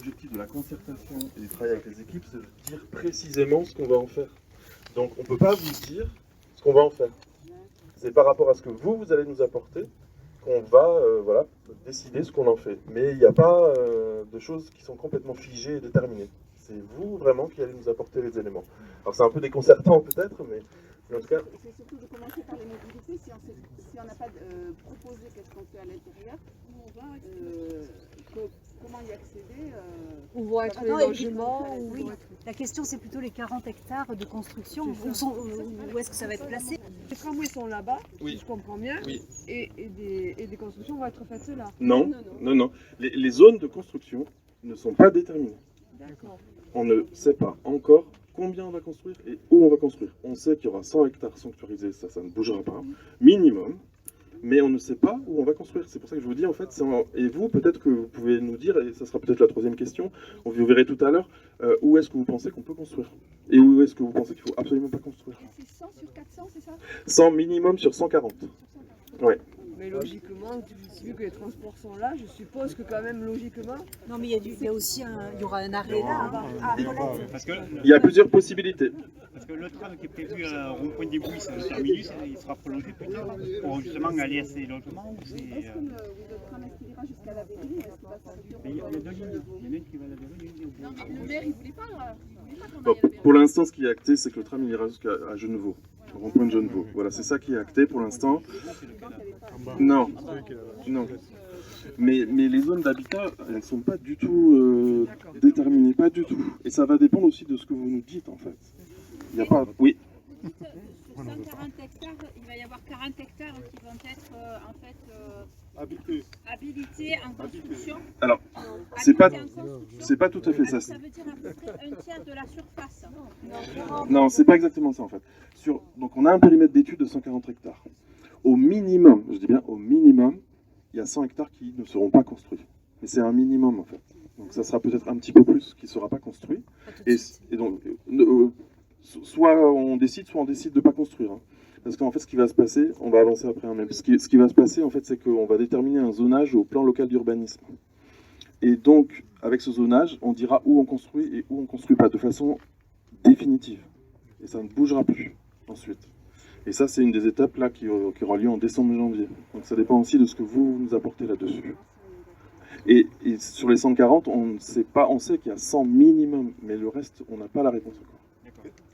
l'objectif de la concertation et du travail avec les équipes, c'est de dire précisément ce qu'on va en faire. Donc on ne peut pas vous dire ce qu'on va en faire. C'est par rapport à ce que vous allez nous apporter qu'on va voilà, décider ce qu'on en fait. Mais il n'y a pas de choses qui sont complètement figées et déterminées. C'est vous vraiment qui allez nous apporter les éléments. Alors c'est un peu déconcertant peut-être, mais en tout cas... C'est surtout de commencer par les mobilités. Si on n'a pas proposé qu'est-ce qu'on fait à l'intérieur, comment y accéder Où vont être les logements Oui, la question c'est plutôt les 40 hectares de construction. Où est-ce que ça va être placé? Les tramways sont là-bas, Oui. si je comprends bien, Oui. et des constructions vont être faites là. Non. Les zones de construction ne sont pas déterminées. D'accord. On ne sait pas encore combien on va construire et où on va construire. On sait qu'il y aura 100 hectares sanctuarisés, ça ne bougera pas, minimum, mais on ne sait pas où on va construire. C'est pour ça que je vous dis, en fait, et vous, peut-être que vous pouvez nous dire, et ça sera peut-être la troisième question, vous verrez tout à l'heure, où est-ce que vous pensez qu'on peut construire? Et où est-ce que vous pensez qu'il ne faut absolument pas construire? Et c'est 100 sur 400, c'est ça? 100 minimum sur 140. Ouais. Mais logiquement, vu que les transports sont là, je suppose que quand même, logiquement... Non mais il y a aussi il y aura un arrêt là. Parce que Il y a plusieurs possibilités. Parce que le tram qui est prévu au rond-point des Bouilles, c'est le terminus, il sera prolongé plus tard pour justement aller à ces logements. Est-ce que le tram est-ce qu'il ira jusqu'à la Verrerie? Est-ce qu'il va sortir? Il y a deux lignes. Il y en a une qui va à la Verrerie, une au Non, mais le maire, il voulait pas qu'on aille à Bon, la Verrerie. pour l'instant, ce qui est acté, c'est que le tram il ira jusqu'à Genevaux, au rond-point de Genevaux. Voilà, c'est ça qui est acté pour l'instant. Non, non. Mais les zones d'habitat, elles ne sont pas du tout déterminées, pas du tout. Et ça va dépendre aussi de ce que vous nous dites, en fait. Il n'y a pas... Oui. Sur 140 hectares, il va y avoir 40 hectares qui vont être en fait habilités en construction. Alors, c'est pas tout à fait ça. Ça veut dire à peu près un tiers de la surface. Non, c'est pas exactement ça, en fait. Donc, on a un périmètre d'étude de 140 hectares. Au minimum, je dis bien au minimum, il y a 100 hectares qui ne seront pas construits. Mais c'est un minimum, en fait. Donc, ça sera peut-être un petit peu plus qui ne sera pas construit. Et donc, soit on décide de ne pas construire. Hein. Parce qu'en fait, ce qui va se passer, on va avancer après, hein, mais ce qui va se passer, en fait, c'est qu'on va déterminer un zonage au plan local d'urbanisme. Et donc, avec ce zonage, on dira où on construit et où on ne construit pas, de façon définitive. Et ça ne bougera plus ensuite. Et ça, c'est une des étapes là qui aura lieu en décembre-janvier. Donc ça dépend aussi de ce que vous nous apportez là-dessus. Et sur les 140, on sait qu'il y a 100 minimum, mais le reste, on n'a pas la réponse encore.